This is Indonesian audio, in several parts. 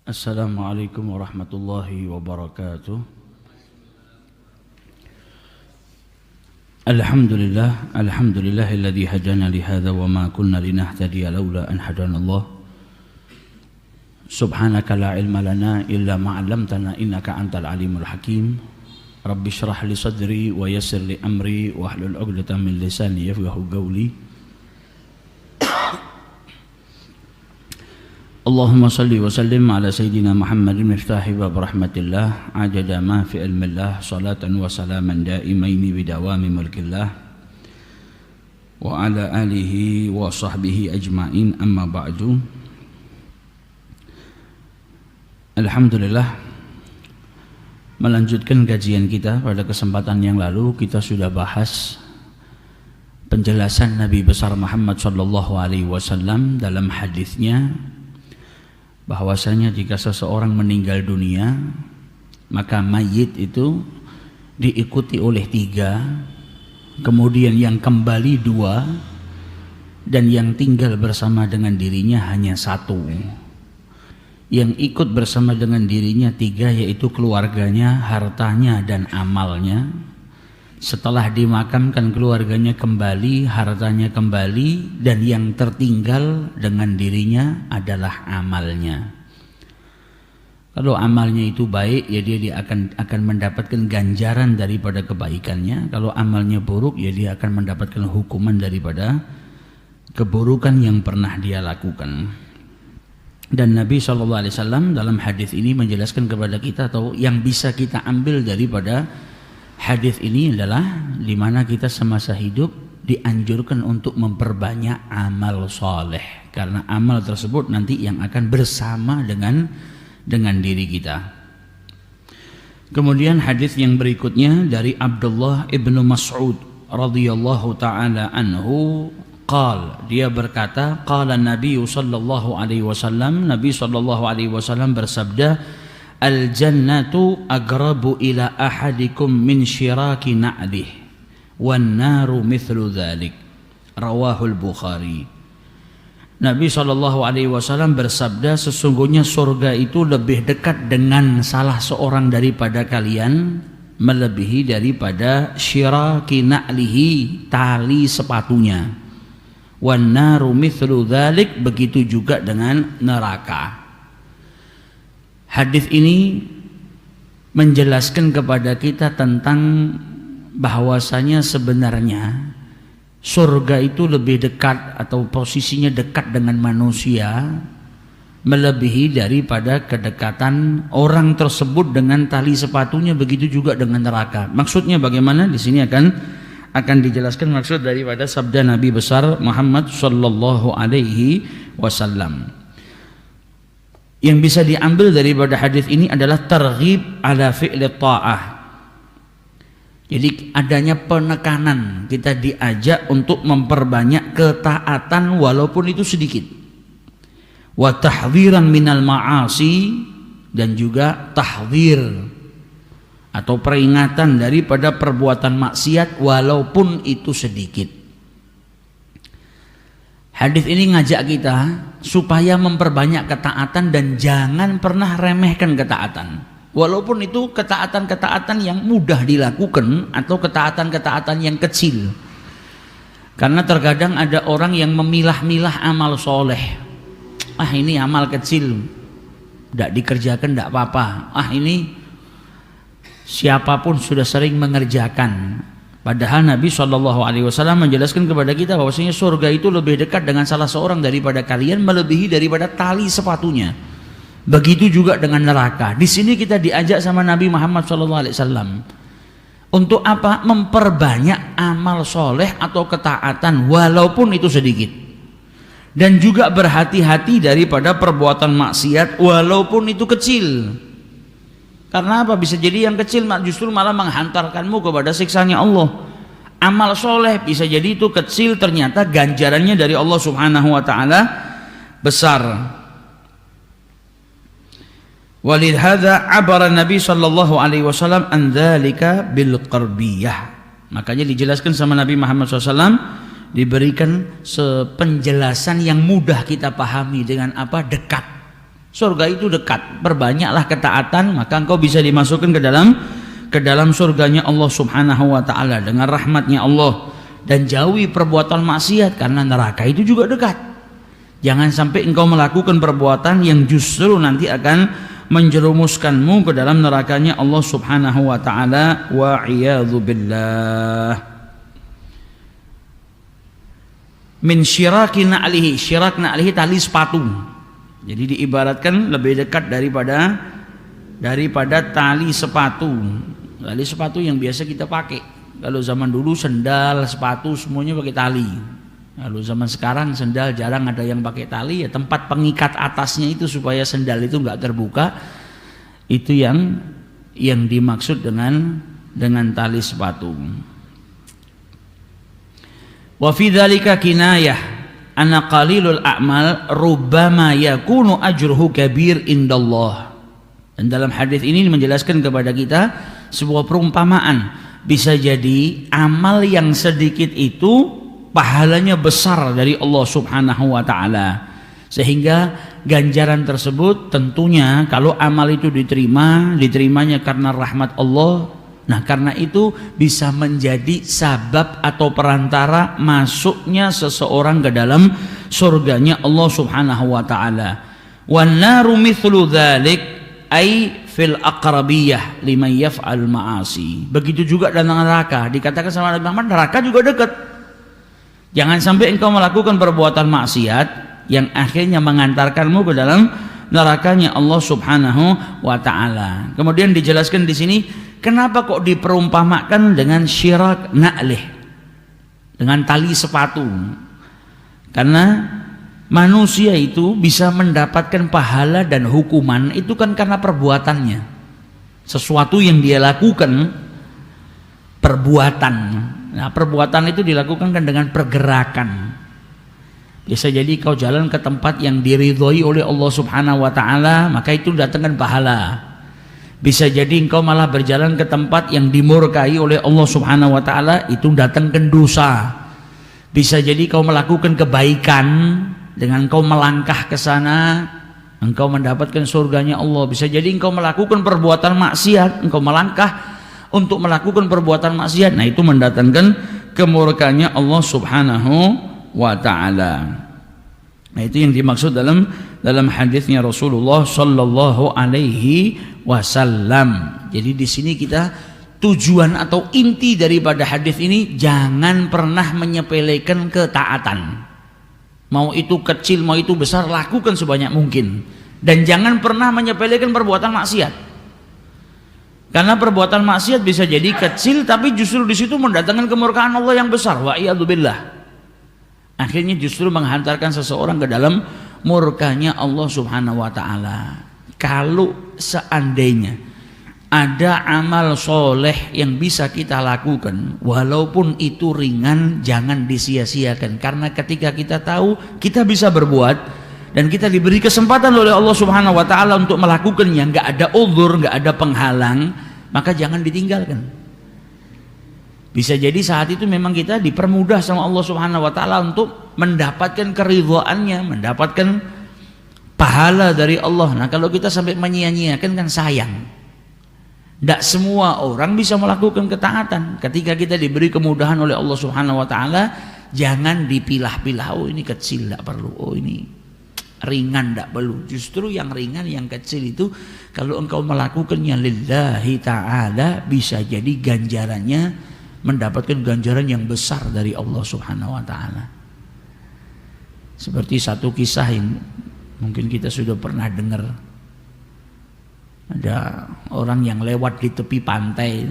Assalamualaikum warahmatullahi wabarakatuh. Alhamdulillahilladzi hadana li hadza wa ma kunna linahtadiya laula an hadana Allah. Subhanaka la ilma lana illa ma 'allamtana innaka antal alimul hakim. Rabbi shrah li sadri wa yassir li amri wahlul 'uqdatam min lisani yafqahu qawli. Allahumma salli wa sallim ala sayyidina Muhammadin miftahi bab rahmatillah ajada ma fi ilmillah salatan wa salaman daimaini bidawami mulkillah wa ala alihi wa sahbihi ajma'in amma ba'du. Alhamdulillah, melanjutkan kajian kita. Pada kesempatan yang lalu kita sudah bahas penjelasan Nabi besar Muhammad sallallahu alaihi wasallam dalam hadisnya bahwasanya jika seseorang meninggal dunia maka mayit itu diikuti oleh 3, kemudian yang kembali 2, dan yang tinggal bersama dengan dirinya hanya 1. Yang ikut bersama dengan dirinya 3, yaitu keluarganya, hartanya, dan amalnya. Setelah dimakamkan keluarganya kembali, hartanya kembali, dan yang tertinggal dengan dirinya adalah amalnya. Kalau amalnya itu baik, ya dia akan mendapatkan ganjaran daripada kebaikannya. Kalau amalnya buruk, ya dia akan mendapatkan hukuman daripada keburukan yang pernah dia lakukan. Dan Nabi SAW dalam hadis ini menjelaskan kepada kita, atau yang bisa kita ambil daripada hadis ini adalah di mana kita semasa hidup dianjurkan untuk memperbanyak amal soleh, karena amal tersebut nanti yang akan bersama dengan diri kita. Kemudian hadis yang berikutnya dari Abdullah ibnu Mas'ud radhiyallahu taala anhu, dia berkata, qala Nabi sallallahu alaihi wasallam, Nabi sallallahu alaihi wasallam bersabda, al-jannatu agrabu ila ahadikum min syiraki na'lih wan naru mithlu dhalik, rawahul Bukhari. Nabi SAW bersabda, sesungguhnya surga itu lebih dekat dengan salah seorang daripada kalian melebihi daripada syiraki na'lihi, tali sepatunya, wan naru mithlu dhalik, begitu juga dengan neraka. Hadis ini menjelaskan kepada kita tentang bahwasanya sebenarnya surga itu lebih dekat, atau posisinya dekat dengan manusia melebihi daripada kedekatan orang tersebut dengan tali sepatunya, begitu juga dengan neraka. Maksudnya bagaimana? Di sini akan dijelaskan maksud daripada sabda Nabi besar Muhammad sallallahu alaihi wasallam. Yang bisa diambil daripada hadis ini adalah targhib ala fi'li ta'ah. Jadi adanya penekanan, kita diajak untuk memperbanyak ketaatan walaupun itu sedikit. Wa tahdhiran minal ma'asi, dan juga tahdhir atau peringatan daripada perbuatan maksiat walaupun itu sedikit. Hadis ini ngajak kita supaya memperbanyak ketaatan dan jangan pernah remehkan ketaatan. Walaupun itu ketaatan-ketaatan yang mudah dilakukan atau ketaatan-ketaatan yang kecil. Karena terkadang ada orang yang memilah-milah amal soleh. Ini amal kecil, tidak dikerjakan tidak apa-apa. Ini siapapun sudah sering mengerjakan. Padahal Nabi SAW menjelaskan kepada kita bahwasanya surga itu lebih dekat dengan salah seorang daripada kalian melebihi daripada tali sepatunya. Begitu juga dengan neraka. Di sini kita diajak sama Nabi Muhammad SAW untuk apa? Memperbanyak amal soleh atau ketaatan walaupun itu sedikit. Dan juga berhati-hati daripada perbuatan maksiat walaupun itu kecil. Karena apa? Bisa jadi yang kecil justru malah menghantarkanmu kepada siksanya Allah. Amal soleh bisa jadi itu kecil, ternyata ganjarannya dari Allah Subhanahu wa ta'ala besar. Walidhadza abara Nabi sallallahu alaihi wasallam an dzalika bil qarbiyah. Makanya dijelaskan sama Nabi Muhammad SAW, diberikan penjelasan yang mudah kita pahami dengan apa? Dekat. Surga itu dekat. Perbanyaklah ketaatan, maka engkau bisa dimasukkan ke dalam surganya Allah Subhanahu wa taala dengan rahmatnya Allah. Dan jauhi perbuatan maksiat karena neraka itu juga dekat. Jangan sampai engkau melakukan perbuatan yang justru nanti akan menjerumuskanmu ke dalam nerakanya Allah Subhanahu wa taala, wa iyadzu billah. Min syiraki na'lihi, syirak na'lihi tali sepatu. Jadi diibaratkan lebih dekat daripada tali sepatu. Tali sepatu yang biasa kita pakai. Kalau zaman dulu sendal, sepatu semuanya pakai tali. Kalau zaman sekarang sendal jarang ada yang pakai tali, ya tempat pengikat atasnya itu supaya sendal itu enggak terbuka. Itu yang dimaksud dengan tali sepatu. Wa fi dzalika kinayah anna qalilul a'mal rubbama yakunu ajruhu kabir indallah. Dan dalam hadis ini menjelaskan kepada kita sebuah perumpamaan, bisa jadi amal yang sedikit itu pahalanya besar dari Allah Subhanahu wa taala, sehingga ganjaran tersebut tentunya kalau amal itu diterimanya karena rahmat Allah. Nah, karena itu bisa menjadi sabab atau perantara masuknya seseorang ke dalam surganya Allah Subhanahu wa taala. Wan naru mithlu dzalik ai fil aqrabiyah liman yaf'al ma'asi. Begitu juga dalam neraka, dikatakan sama Nabi Muhammad, neraka juga dekat. Jangan sampai engkau melakukan perbuatan maksiat yang akhirnya mengantarkanmu ke dalam nerakanya Allah Subhanahu wa taala. Kemudian dijelaskan di sini kenapa kok diperumpamakan dengan syirak na'lih, dengan tali sepatu. Karena manusia itu bisa mendapatkan pahala dan hukuman itu kan karena perbuatannya. Sesuatu yang dia lakukan, perbuatan. Nah, perbuatan itu dilakukan kan dengan pergerakan. Bisa jadi kau jalan ke tempat yang diridhoi oleh Allah Subhanahu wa taala, maka itu datangkan pahala. Bisa jadi engkau malah berjalan ke tempat yang dimurkai oleh Allah Subhanahu wa taala, itu datangkan dosa. Bisa jadi kau melakukan kebaikan, dengan kau melangkah ke sana engkau mendapatkan surganya Allah. Bisa jadi engkau melakukan perbuatan maksiat, engkau melangkah untuk melakukan perbuatan maksiat, nah itu mendatangkan kemurkanya Allah Subhanahu wa taala. Nah, itu yang dimaksud dalam hadisnya Rasulullah sallallahu alaihi wasallam. Jadi di sini kita tujuan atau inti daripada hadis ini, jangan pernah menyepelekan ketaatan. Mau itu kecil, mau itu besar, lakukan sebanyak mungkin. Dan jangan pernah menyepelekan perbuatan maksiat. Karena perbuatan maksiat bisa jadi kecil, tapi justru di situ mendatangkan kemurkaan Allah yang besar. Wa iyadzubillah. Akhirnya justru menghantarkan seseorang ke dalam murkanya Allah Subhanahu wa taala. Kalau seandainya ada amal soleh yang bisa kita lakukan, walaupun itu ringan, jangan disia-siakan. Karena ketika kita tahu kita bisa berbuat dan kita diberi kesempatan oleh Allah Subhanahu wa taala untuk melakukannya, nggak ada uzur, nggak ada penghalang, maka jangan ditinggalkan. Bisa jadi saat itu memang kita dipermudah sama Allah Subhanahu wa taala untuk mendapatkan keridhaannya, mendapatkan pahala dari Allah. Nah, kalau kita sampai menyia-nyiakan kan sayang. Tidak semua orang bisa melakukan ketaatan. Ketika kita diberi kemudahan oleh Allah Subhanahu wa taala, jangan dipilah-pilah. Oh, ini kecil, tidak perlu. Oh, ini ringan, tidak perlu. Justru yang ringan, yang kecil itu kalau engkau melakukannya lillahi ta'ala, bisa jadi ganjarannya mendapatkan ganjaran yang besar dari Allah Subhanahu wa ta'ala. Seperti satu kisah yang mungkin kita sudah pernah dengar. Ada orang yang lewat di tepi pantai,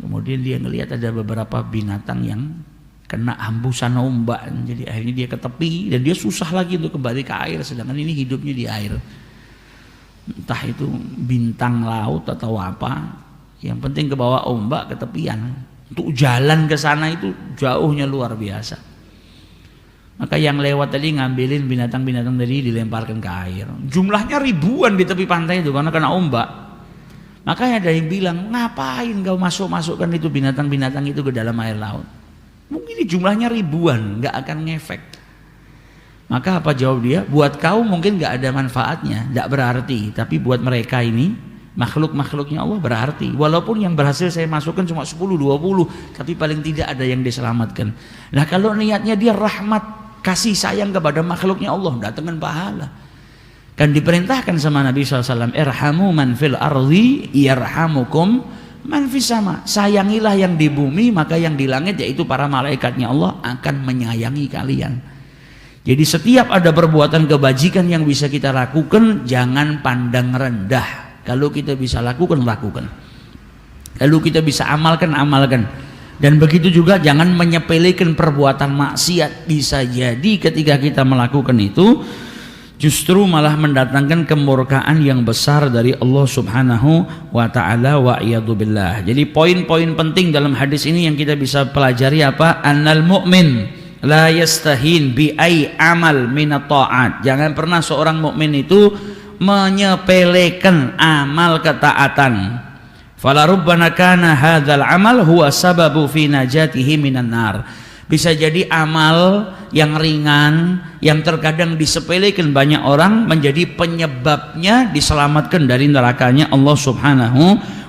kemudian dia melihat ada beberapa binatang yang kena hembusan ombak, jadi akhirnya dia ke tepi dan dia susah lagi untuk kembali ke air, sedangkan ini hidupnya di air. Entah itu bintang laut atau apa, yang penting ke bawah ombak, ke tepian. Untuk jalan ke sana itu jauhnya luar biasa. Maka yang lewat tadi ngambilin binatang-binatang tadi, dilemparkan ke air. Jumlahnya ribuan di tepi pantai itu karena kena ombak. Makanya ada yang bilang, ngapain kau masukkan itu binatang-binatang itu ke dalam air laut? Mungkin jumlahnya ribuan, nggak akan ngefek. Maka apa jawab dia? Buat kau mungkin gak ada manfaatnya, gak berarti, tapi buat mereka ini makhluk-makhluknya Allah berarti. Walaupun yang berhasil saya masukkan cuma 10-20, tapi paling tidak ada yang diselamatkan. Nah kalau niatnya dia rahmat, kasih sayang kepada makhluknya Allah, datangkan pahala. Kan diperintahkan sama Nabi SAW, irhamu man fil ardi yarhamukum man fis sama. Sayangilah yang di bumi, maka yang di langit yaitu para malaikatnya Allah akan menyayangi kalian. Jadi setiap ada perbuatan kebajikan yang bisa kita lakukan, jangan pandang rendah. Kalau kita bisa lakukan, lakukan. Kalau kita bisa amalkan, amalkan. Dan begitu juga jangan menyepelekan perbuatan maksiat. Bisa jadi ketika kita melakukan itu justru malah mendatangkan kemurkaan yang besar dari Allah Subhanahu wa ta'ala, wa iyadzubillah. Jadi poin-poin penting dalam hadis ini yang kita bisa pelajari apa? Annal mu'min la yastahin bi ay amal minat ta'at. Jangan pernah seorang mukmin itu menyepelekan amal ketaatan. Fala rubbana kana hadzal amal huwa sababu fi najatihi minan nar. Bisa jadi amal yang ringan, yang terkadang disepelekan banyak orang, menjadi penyebabnya diselamatkan dari nerakanya Allah Subhanahu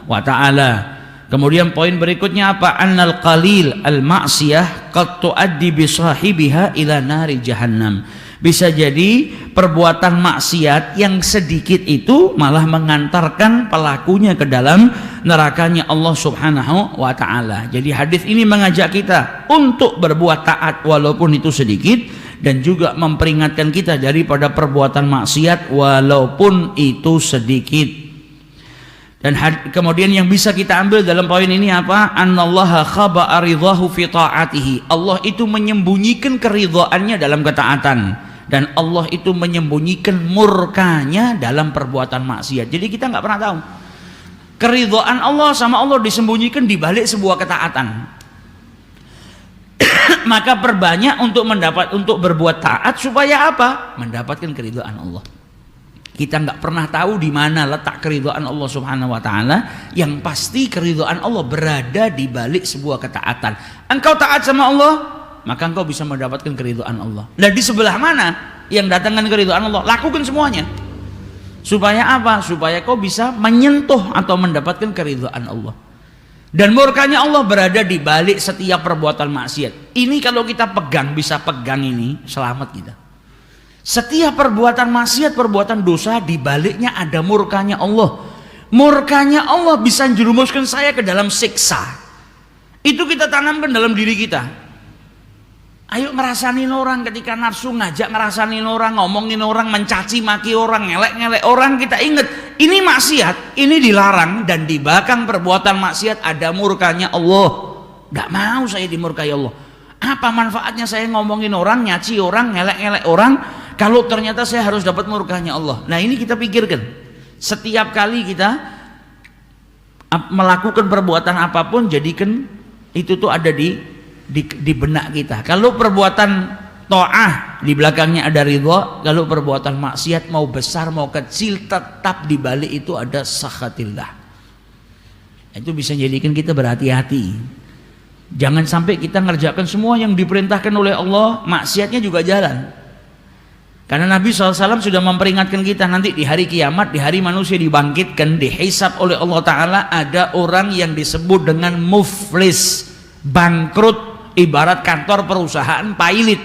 wa ta'ala. Kemudian poin berikutnya apa? Annal qalil al ma'siyah qad tuaddi bi sahibiha ila nari jahannam. Bisa jadi perbuatan maksiat yang sedikit itu malah mengantarkan pelakunya ke dalam nerakanya Allah Subhanahu wa ta'ala. Jadi hadis ini mengajak kita untuk berbuat taat walaupun itu sedikit, dan juga memperingatkan kita daripada perbuatan maksiat walaupun itu sedikit. Dan kemudian yang bisa kita ambil dalam poin ini apa? Annallaha khaba'a ridhahu fi ta'atihi. Allah itu menyembunyikan keridhaannya dalam ketaatan, dan Allah itu menyembunyikan murkanya dalam perbuatan maksiat. Jadi kita nggak pernah tahu. Keridhaan Allah sama Allah disembunyikan di balik sebuah ketaatan. Maka perbanyak untuk berbuat taat supaya apa? Mendapatkan keridhaan Allah. Kita nggak pernah tahu di mana letak keridhaan Allah Subhanahu wa ta'ala. Yang pasti keridhaan Allah berada di balik sebuah ketaatan. Engkau taat sama Allah, maka engkau bisa mendapatkan keridhaan Allah. Nah di sebelah mana yang datangkan keridhaan Allah? Lakukan semuanya. Supaya apa? Supaya kau bisa menyentuh atau mendapatkan keridhaan Allah. Dan murkanya Allah berada di balik setiap perbuatan maksiat. Ini kalau kita pegang, bisa pegang ini, selamat kita. Setiap perbuatan maksiat, perbuatan dosa, di baliknya ada murkanya Allah. Murkanya Allah bisa menjerumuskan saya ke dalam siksa. Itu kita tanamkan dalam diri kita. Ayo ngerasain orang ketika nafsu, ngajak ngerasain orang, ngomongin orang, mencaci maki orang, ngelek-ngelek orang. Kita ingat, ini maksiat, ini dilarang, dan di belakang perbuatan maksiat ada murkanya Allah. Gak mau saya dimurkai Allah. Apa manfaatnya saya ngomongin orang, nyaci orang, ngelek-ngelek orang, kalau ternyata saya harus dapat murkanya Allah. Nah ini kita pikirkan. Setiap kali kita melakukan perbuatan apapun, jadikan itu tuh ada di benak kita. Kalau perbuatan ta'ah di belakangnya ada ridha, kalau perbuatan maksiat mau besar mau kecil tetap di balik itu ada sakhatillah. Itu bisa jadikan kita berhati-hati. Jangan sampai kita ngerjakan semua yang diperintahkan oleh Allah, maksiatnya juga jalan. Karena Nabi SAW sudah memperingatkan kita, nanti di hari kiamat, di hari manusia dibangkitkan, dihisab oleh Allah Ta'ala, ada orang yang disebut dengan muflis, bangkrut, ibarat kantor perusahaan pailit.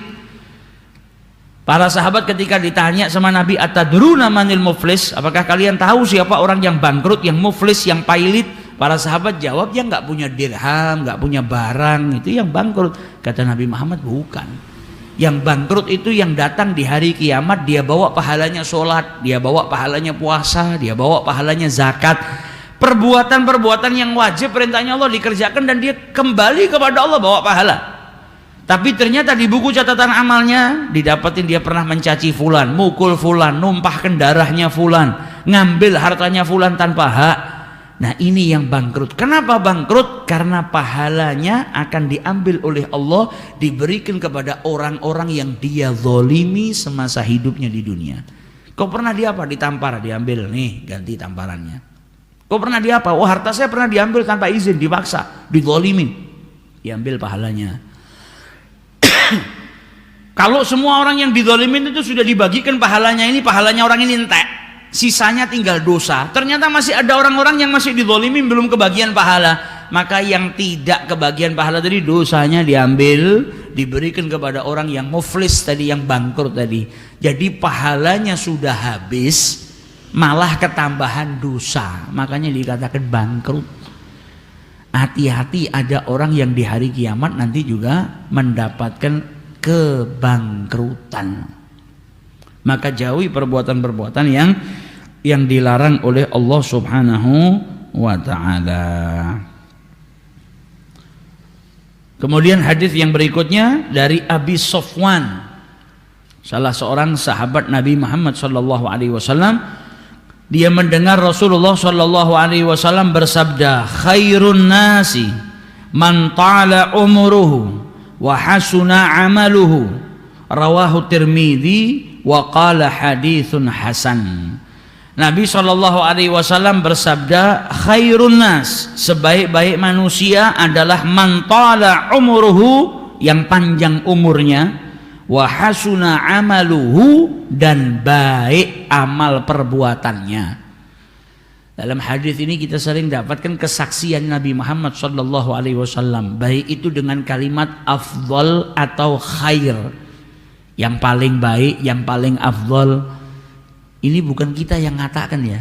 Para sahabat ketika ditanya sama Nabi, atadruna manil muflis, apakah kalian tahu siapa orang yang bangkrut, yang muflis, yang pailit? Para sahabat jawab, yang nggak punya dirham, nggak punya barang, itu yang bangkrut. Kata Nabi Muhammad, bukan. Yang bangkrut itu yang datang di hari kiamat, dia bawa pahalanya sholat, dia bawa pahalanya puasa, dia bawa pahalanya zakat. Perbuatan-perbuatan yang wajib perintahnya Allah dikerjakan, dan dia kembali kepada Allah bawa pahala. Tapi ternyata di buku catatan amalnya didapatin dia pernah mencaci fulan, mukul fulan, numpahkan darahnya fulan, ngambil hartanya fulan tanpa hak. Nah ini yang bangkrut. Kenapa bangkrut? Karena pahalanya akan diambil oleh Allah, diberikan kepada orang-orang yang dia zolimi semasa hidupnya di dunia. Kau pernah dia apa? Ditampar, diambil, nih ganti tamparannya. Kau pernah dia apa? Oh harta saya pernah diambil tanpa izin, dipaksa, dizolimin, diambil pahalanya. Kalau semua orang yang dizalimin itu sudah dibagikan pahalanya ini, pahalanya orang ini entek, sisanya tinggal dosa, ternyata masih ada orang-orang yang masih dizalimin belum kebagian pahala, maka yang tidak kebagian pahala tadi dosanya diambil, diberikan kepada orang yang muflis tadi, yang bangkrut tadi. Jadi pahalanya sudah habis, malah ketambahan dosa, makanya dikatakan bangkrut. Hati-hati, ada orang yang di hari kiamat nanti juga mendapatkan kebangkrutan. Maka jauhi perbuatan-perbuatan yang dilarang oleh Allah Subhanahu wa taala. Kemudian hadis yang berikutnya dari Abi Sofwan, salah seorang sahabat Nabi Muhammad sallallahu alaihi wasallam. Dia mendengar Rasulullah sallallahu alaihi wasallam bersabda, "Khairun nasi man ta'ala umruhu wa hasuna amaluhu." Rawahu Tirmidzi wa qala haditsun hasan. Nabi sallallahu alaihi wasallam bersabda, "Khairun nas," sebaik-baik manusia adalah man ta'ala umruhu, yang panjang umurnya, wa hasuna amaluhu, dan baik amal perbuatannya. Dalam hadis ini kita sering dapatkan kesaksian Nabi Muhammad sallallahu alaihi wasallam, baik itu dengan kalimat afdal atau khair, yang paling baik, yang paling afdal. Ini bukan kita yang ngatakan ya.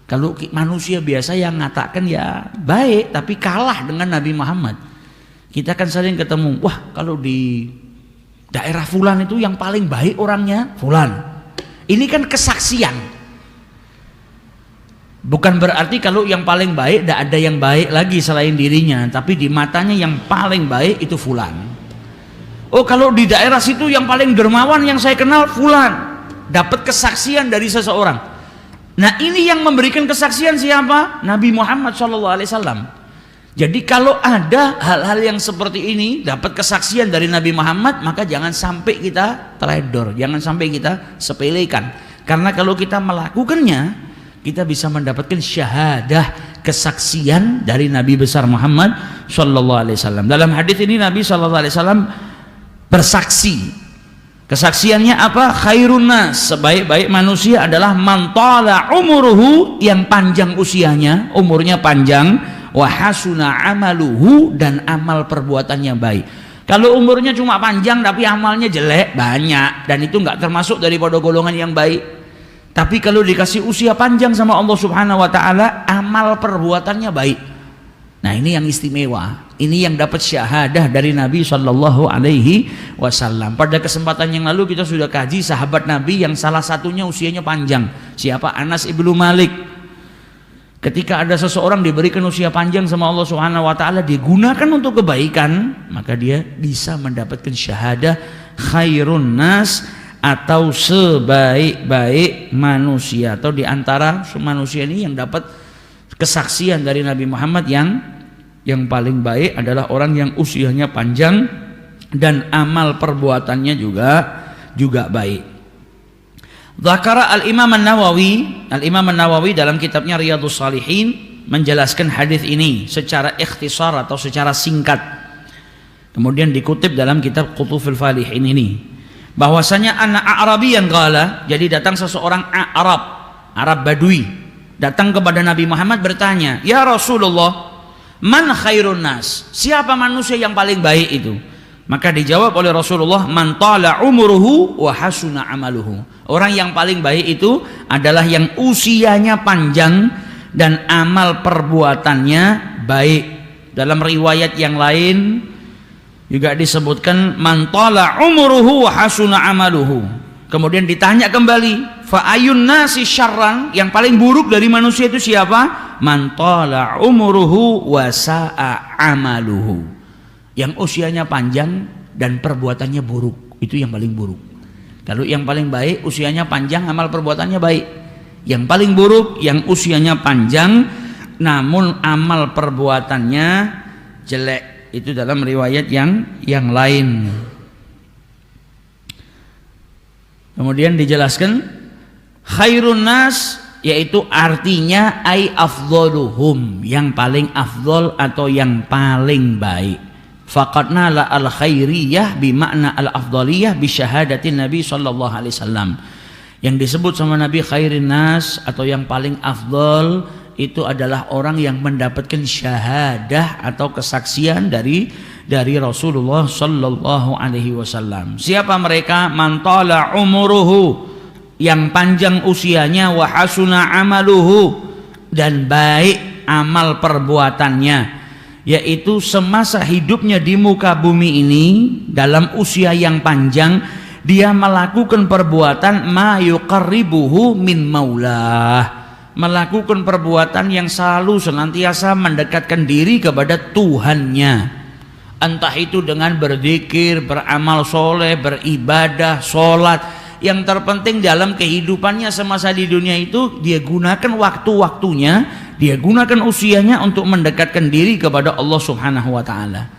Kalau manusia biasa yang ngatakan ya baik, tapi kalah dengan Nabi Muhammad. Kita kan sering ketemu, wah kalau di daerah fulan itu yang paling baik orangnya fulan. Ini kan kesaksian. Bukan berarti kalau yang paling baik tidak ada yang baik lagi selain dirinya, tapi di matanya yang paling baik itu fulan. Oh kalau di daerah situ yang paling dermawan yang saya kenal fulan. Dapat kesaksian dari seseorang. Nah ini yang memberikan kesaksian siapa? Nabi Muhammad SAW. Jadi kalau ada hal-hal yang seperti ini dapat kesaksian dari Nabi Muhammad, maka jangan sampai kita teledor, jangan sampai kita sepelekan. Karena kalau kita melakukannya, kita bisa mendapatkan syahadah, kesaksian dari Nabi besar Muhammad SAW. Dalam hadis ini Nabi SAW bersaksi. Kesaksiannya apa? Khairun nas, sebaik-baik manusia adalah man tala umuruhu, yang panjang usianya, umurnya panjang, wa hasuna amaluhu, dan amal perbuatannya baik. Kalau umurnya cuma panjang tapi amalnya jelek, banyak, dan itu enggak termasuk daripada golongan yang baik. Tapi kalau dikasih usia panjang sama Allah Subhanahu wa taala, amal perbuatannya baik. Nah, ini yang istimewa. Ini yang dapat syahadah dari Nabi sallallahu alaihi wasallam. Pada kesempatan yang lalu kita sudah kaji sahabat Nabi yang salah satunya usianya panjang. Siapa? Anas ibnu Malik. Ketika ada seseorang diberikan usia panjang sama Allah Subhanahu wa taala, digunakan untuk kebaikan, maka dia bisa mendapatkan syahadah khairun nas, atau sebaik-baik manusia, atau diantara manusia ini yang dapat kesaksian dari Nabi Muhammad yang paling baik adalah orang yang usianya panjang dan amal perbuatannya juga baik. Dzakara Al-Imam An-Nawawi dalam kitabnya Riyadhus Shalihin menjelaskan hadis ini secara ikhtisar atau secara singkat. Kemudian dikutip dalam kitab Qutuful Falihin ini bahwasanya anak Arabiyan qala, jadi datang seseorang Arab Badui datang kepada Nabi Muhammad bertanya, "Ya Rasulullah, man khairun nas?" Siapa manusia yang paling baik itu? Maka dijawab oleh Rasulullah, "Man tala umuruhu wa hasuna amaluhu." Orang yang paling baik itu adalah yang usianya panjang dan amal perbuatannya baik. Dalam riwayat yang lain juga disebutkan man tala umuruhu wa hasuna amaluhu. Kemudian ditanya kembali, fa ayun nasi syarran, yang paling buruk dari manusia itu siapa? Man tala umuruhu wa sa'a amaluhu. Yang usianya panjang dan perbuatannya buruk, itu yang paling buruk. Kalau yang paling baik usianya panjang, amal perbuatannya baik. Yang paling buruk yang usianya panjang namun amal perbuatannya jelek. Itu dalam riwayat yang lain. Kemudian dijelaskan khairun nas, yaitu artinya ai afdhaluhum, yang paling afdol atau yang paling baik. faqad nala al khairiyah bimakna al afdaliyah bi syahadatin Nabi sallallahu alaihi wasallam. Yang disebut sama Nabi khairin nas atau yang paling afdal itu adalah orang yang mendapatkan syahadah atau kesaksian dari Rasulullah sallallahu alaihi wasallam. Siapa mereka? Man tala umuruhu, yang panjang usianya, wa hasuna amaluhu, dan baik amal perbuatannya, yaitu semasa hidupnya di muka bumi ini dalam usia yang panjang dia melakukan perbuatan ma yuqarribuhu min maulah, melakukan perbuatan yang selalu senantiasa mendekatkan diri kepada Tuhannya, entah itu dengan berzikir, beramal soleh, beribadah, sholat. Yang terpenting dalam kehidupannya semasa di dunia itu dia gunakan waktu-waktunya, dia gunakan usianya untuk mendekatkan diri kepada Allah Subhanahu wa taala.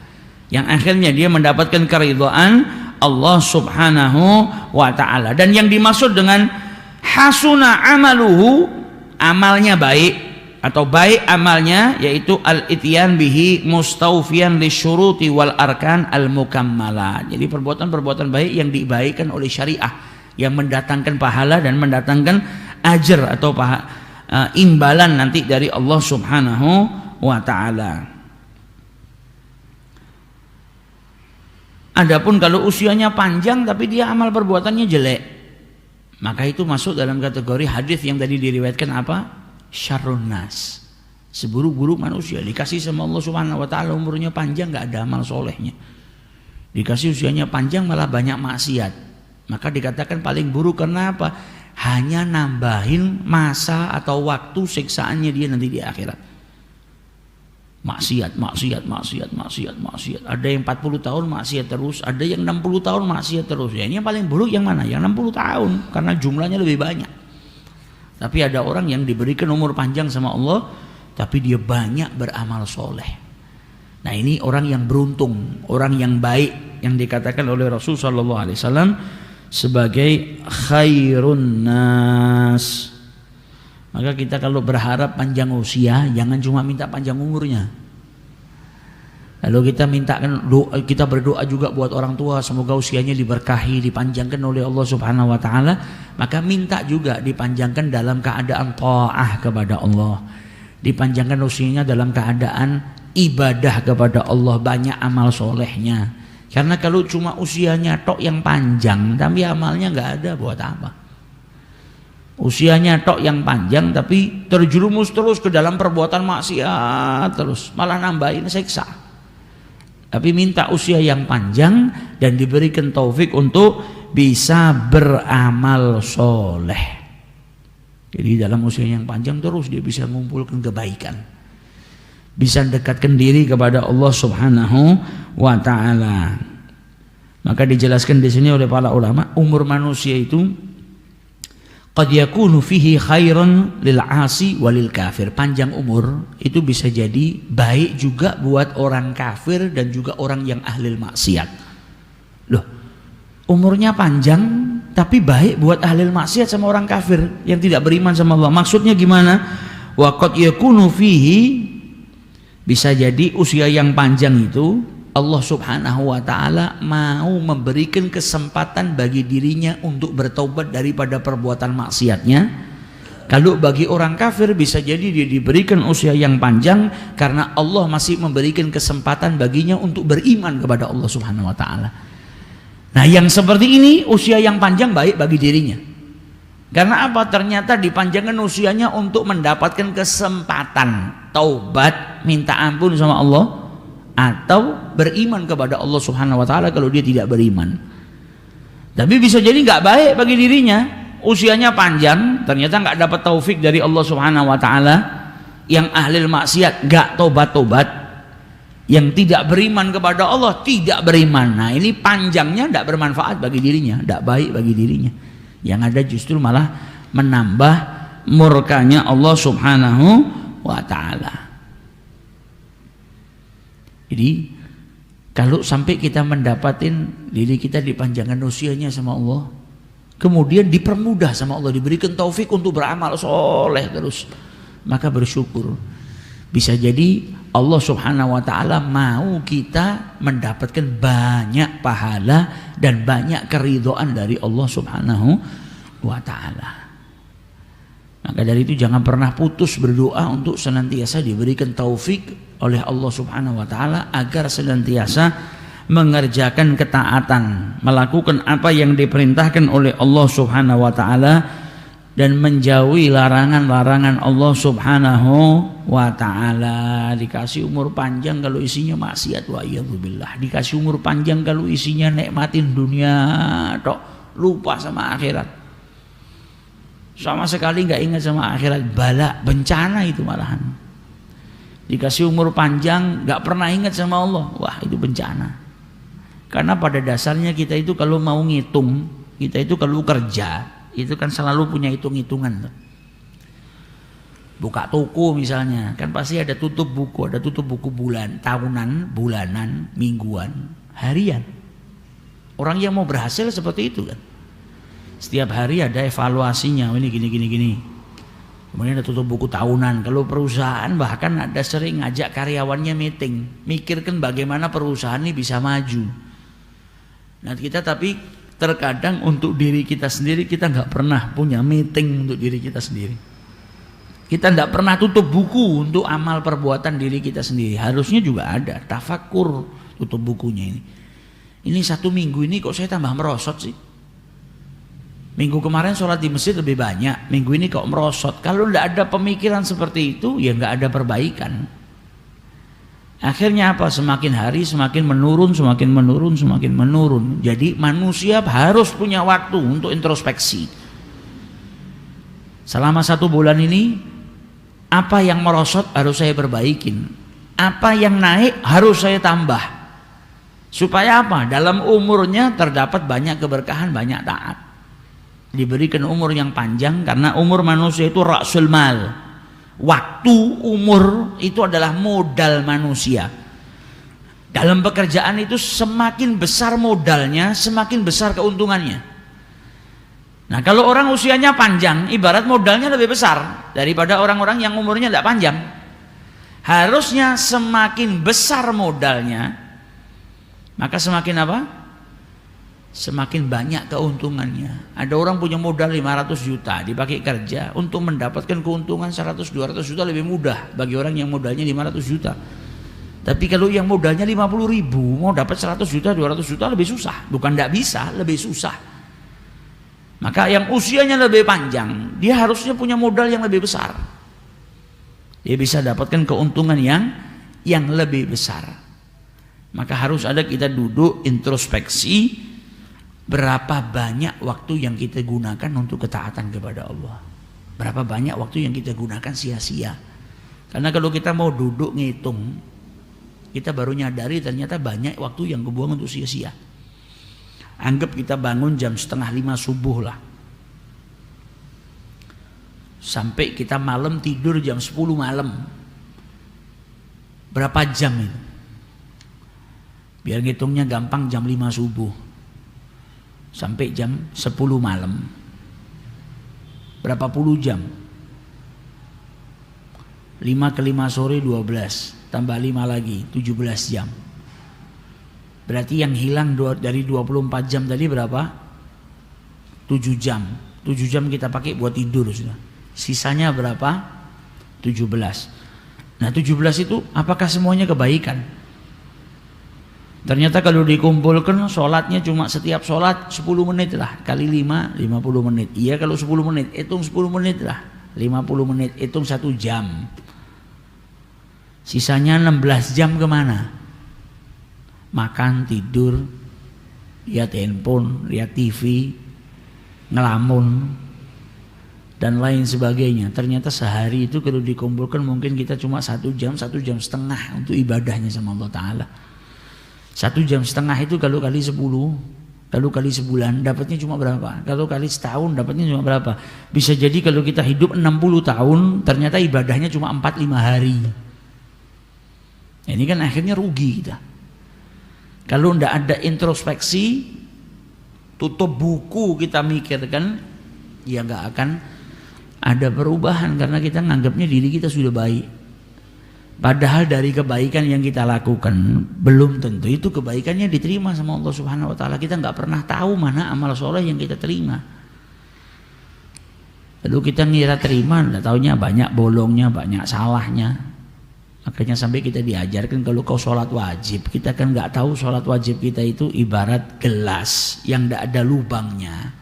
Yang akhirnya dia mendapatkan keridhaan Allah Subhanahu wa taala. Dan yang dimaksud dengan hasuna amaluhu, amalnya baik atau baik amalnya, yaitu al-ityan bihi mustawfiyan lisyuruti wal arkan al-mukammala. Jadi perbuatan-perbuatan baik yang dibaikkan oleh syariah, yang mendatangkan pahala dan mendatangkan ajar atau imbalan nanti dari Allah Subhanahu wa taala. Adapun kalau usianya panjang tapi dia amal perbuatannya jelek, maka itu masuk dalam kategori hadis yang tadi diriwayatkan apa? Syarrun nas, seburuk-buruk manusia. Dikasih sama Allah Subhanahu wa taala umurnya panjang, nggak ada amal solehnya. Dikasih usianya panjang malah banyak maksiat, maka dikatakan paling buruk. Karena apa? Hanya nambahin masa atau waktu siksaannya dia nanti di akhirat. Maksiat. Ada yang 40 tahun maksiat terus, ada yang 60 tahun maksiat terus. Ya, ini yang paling buruk yang mana? Yang 60 tahun, karena jumlahnya lebih banyak. Tapi ada orang yang diberikan umur panjang sama Allah, tapi dia banyak beramal soleh. Nah, ini orang yang beruntung, orang yang baik, yang dikatakan oleh Rasul sallallahu alaihi wasallam sebagai khairun nas. Maka kita kalau berharap panjang usia, jangan cuma minta panjang umurnya. Lalu kita mintakan doa, kita berdoa juga buat orang tua semoga usianya diberkahi, dipanjangkan oleh Allah Subhanahu wa taala. Maka minta juga dipanjangkan dalam keadaan taat kepada Allah, dipanjangkan usianya dalam keadaan ibadah kepada Allah, banyak amal solehnya. Karena kalau cuma usianya tok yang panjang tapi amalnya nggak ada, buat apa? Usianya tok yang panjang tapi terjerumus terus ke dalam perbuatan maksiat terus, malah nambahin siksa. Tapi minta usia yang panjang dan diberikan taufik untuk bisa beramal soleh. Jadi dalam usia yang panjang terus dia bisa mengumpulkan kebaikan, bisa mendekatkan diri kepada Allah Subhanahu wa taala. Maka dijelaskan di sini oleh para ulama, umur manusia itu qad yakunu fihi khairan lil 'asi walil kafir. Panjang umur itu bisa jadi baik juga buat orang kafir dan juga orang yang ahli maksiat. Loh, umurnya panjang tapi baik buat ahli maksiat sama orang kafir yang tidak beriman sama Allah. Maksudnya gimana? Wa qad yakunu fihi, bisa jadi usia yang panjang itu Allah Subhanahu wa taala mau memberikan kesempatan bagi dirinya untuk bertaubat daripada perbuatan maksiatnya. Kalau bagi orang kafir bisa jadi dia diberikan usia yang panjang karena Allah masih memberikan kesempatan baginya untuk beriman kepada Allah Subhanahu wa taala. Nah, yang seperti ini usia yang panjang baik bagi dirinya. Karena apa? Ternyata dipanjangkan usianya untuk mendapatkan kesempatan taubat, minta ampun sama Allah, atau beriman kepada Allah Subhanahu wa taala kalau dia tidak beriman. Tapi bisa jadi nggak baik bagi dirinya, usianya panjang ternyata nggak dapat taufik dari Allah Subhanahu wa taala, yang ahli maksiat nggak tobat-tobat, yang tidak beriman kepada Allah tidak beriman. Nah, ini panjangnya tidak bermanfaat bagi dirinya, tidak baik bagi dirinya. Yang ada justru malah menambah murkanya Allah Subhanahu wa taala. Jadi kalau sampai kita mendapatin diri kita dipanjangkan usianya sama Allah, kemudian dipermudah sama Allah, diberikan taufik untuk beramal soleh terus, maka bersyukur. Bisa jadi Allah subhanahu wa ta'ala mau kita mendapatkan banyak pahala dan banyak keridhaan dari Allah subhanahu wa ta'ala. Maka dari itu jangan pernah putus berdoa untuk senantiasa diberikan taufik oleh Allah subhanahu wa ta'ala agar senantiasa mengerjakan ketaatan, melakukan apa yang diperintahkan oleh Allah subhanahu wa ta'ala dan menjauhi larangan-larangan Allah subhanahu wa ta'ala. Dikasih umur panjang kalau isinya maksiat, wa iyadzubillah. Dikasih umur panjang kalau isinya nikmatin dunia tok, lupa sama akhirat, sama sekali nggak ingat sama akhirat. Bala, bencana itu malahan. Dikasih umur panjang nggak pernah ingat sama Allah, wah itu bencana. Karena pada dasarnya kita itu kalau mau ngitung, kita itu kalau kerja itu kan selalu punya hitung-hitungan. Buka toko misalnya, kan pasti ada tutup buku, ada tutup buku bulan, tahunan, bulanan, mingguan, harian. Orang yang mau berhasil seperti itu kan. Setiap hari ada evaluasinya, ini gini. Kemudian ada tutup buku tahunan. Kalau perusahaan bahkan ada sering ngajak karyawannya meeting, mikirkan bagaimana perusahaan ini bisa maju. Nah kita tapi terkadang untuk diri kita sendiri kita nggak pernah punya meeting untuk diri kita sendiri. Kita nggak pernah tutup buku untuk amal perbuatan diri kita sendiri. Harusnya juga ada tafakur tutup bukunya ini. Ini 1 minggu ini kok saya tambah merosot sih. Minggu kemarin sholat di masjid lebih banyak, minggu ini kok merosot. Kalau nggak ada pemikiran seperti itu ya nggak ada perbaikan. Akhirnya apa? Semakin hari semakin menurun, semakin menurun, semakin menurun. Jadi manusia harus punya waktu untuk introspeksi. Selama 1 bulan ini, apa yang merosot harus saya perbaikin. Apa yang naik harus saya tambah. Supaya apa? Dalam umurnya terdapat banyak keberkahan, banyak taat. Diberikan umur yang panjang karena umur manusia itu ra'sul mal. Waktu, umur itu adalah modal manusia. Dalam pekerjaan itu semakin besar modalnya, semakin besar keuntungannya. Nah kalau orang usianya panjang, ibarat modalnya lebih besar daripada orang-orang yang umurnya tidak panjang. Harusnya semakin besar modalnya, maka semakin apa? Semakin banyak keuntungannya. Ada orang punya modal 500 juta dipakai kerja, untuk mendapatkan keuntungan 100-200 juta lebih mudah bagi orang yang modalnya 500 juta. Tapi kalau yang modalnya 50 ribu mau dapat 100 juta 200 juta lebih susah. Bukan tidak bisa, lebih susah. Maka yang usianya lebih panjang, dia harusnya punya modal yang lebih besar. Dia bisa dapatkan keuntungan yang lebih besar. Maka harus ada kita duduk introspeksi, berapa banyak waktu yang kita gunakan untuk ketaatan kepada Allah. Berapa banyak waktu yang kita gunakan sia-sia. Karena kalau kita mau duduk ngitung, kita baru nyadari ternyata banyak waktu yang kebuang untuk sia-sia. Anggap kita bangun jam 4:30 subuh lah, sampai kita malam tidur jam 10 malam. Berapa jam itu? Biar ngitungnya gampang, jam 5 subuh sampai jam 10 malam. Berapa puluh jam? 5 ke 5 sore 12, tambah 5 lagi 17 jam. Berarti yang hilang dari 24 jam tadi berapa? 7 jam. 7 jam kita pakai buat tidur sudah. Sisanya berapa? 17. Nah 17 itu apakah semuanya kebaikan? Ternyata kalau dikumpulkan sholatnya cuma setiap sholat 10 menit lah, kali 5, 50 menit. Iya kalau 10 menit, hitung 10 menit lah, 50 menit, hitung 1 jam. Sisanya 16 jam kemana? Makan, tidur, lihat handphone, lihat TV, ngelamun, dan lain sebagainya. Ternyata sehari itu kalau dikumpulkan mungkin kita cuma 1 jam, 1,5 jam untuk ibadahnya sama Allah Ta'ala. 1,5 jam itu kalau kali 10, kalau kali sebulan dapatnya cuma berapa? Kalau kali setahun dapatnya cuma berapa? Bisa jadi kalau kita hidup 60 tahun ternyata ibadahnya cuma 4-5 hari. Ini kan akhirnya rugi kita. Kalau tidak ada introspeksi, tutup buku kita mikirkan, ya nggak akan ada perubahan karena kita nganggapnya diri kita sudah baik. Padahal dari kebaikan yang kita lakukan belum tentu itu kebaikannya diterima sama Allah Subhanahu wa taala. Kita nggak pernah tahu mana amal soleh yang kita terima. Lalu kita ngira terima, nggak taunya banyak bolongnya, banyak salahnya. Makanya sampai kita diajarkan kalau kau sholat wajib, kita kan nggak tahu sholat wajib kita itu ibarat gelas yang nggak ada lubangnya.